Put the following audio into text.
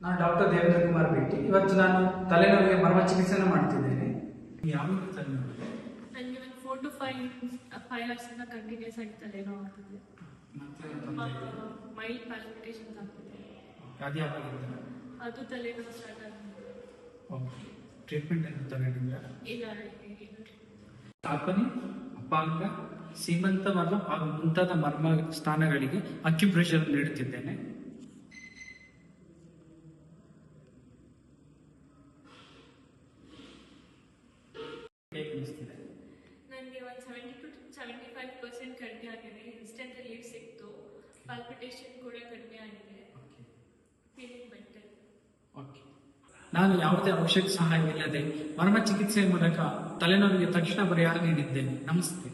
ನಾನು ಡಾಕ್ಟರ್ ದೇವೇಂದ್ರ ಕುಮಾರ್ ಭೇಟಿ. ಇವತ್ತು ನಾನು ತಲೆನೋವಿಗೆ ಮರ್ಮ ಚಿಕಿತ್ಸೆಯನ್ನು ಮಾಡ್ತಿದ್ದೇನೆ. ಯಾವಾಗ ತಲೆನೋವು? ನನಗೆ ಒಂದು 4 to 5 hours ಕಂಟಿನ್ಯೂಸ್ ಆಗಿ ತಲೆನೋವು ಆಗ್ತದೆ. ಮೈಲ್ಡ್ ಪ್ಯಾಲ್ಪಿಟೇಷನ್ಸ್ ಆಗ್ತದೆ. ಅದು ಯಾವಾಗಿಂದ? ಅದು ತಲೆನೋವು ಸ್ಟಾರ್ಟ್ ಆಗಿದೆ. ಓಕೆ. ಟ್ರೀಟ್ಮೆಂಟ್ ಏನು ತಗೊಂಡಿಲ್ಲ? ಇಲ್ಲ. ಸ್ಥಾಪನೆ, ಅಪಾಂಗ, ಸೀಮಂತವಾದ ಹಾಗೂ ಮುಂತಾದ ಮರ್ಮ ಸ್ಥಾನಗಳಿಗೆ ಅಕ್ಯುಪ್ರೆಷರ್ ನೀಡುತ್ತಿದ್ದೇನೆ. ನನಗೆ ಒಂದು 70 to 75% ಕಡಿಮೆ ಆಗಿದೆ. ಇನ್ಸ್ಟೆಂಟ್ ರಿಲೀಫ್ ಸಿಕ್ತು. ಪಾಲ್ಪಿಟೇಷನ್ ಕೂಡ ಕಡಿಮೆ ಆಗಿದೆ. Feeling better. ಓಕೆ. ನಾನು ಯಾವುದೇ ಔಷಧ ಸಹಾಯವಿಲ್ಲದೆ ಮರ್ಮ ಚಿಕಿತ್ಸೆಯ ಮೂಲಕ ತಲೆನೋವಿಗೆ ತಕ್ಷಣ ಪರಿಹಾರ ನೀಡಿದ್ದೇನೆ. ನಮಸ್ತೆ.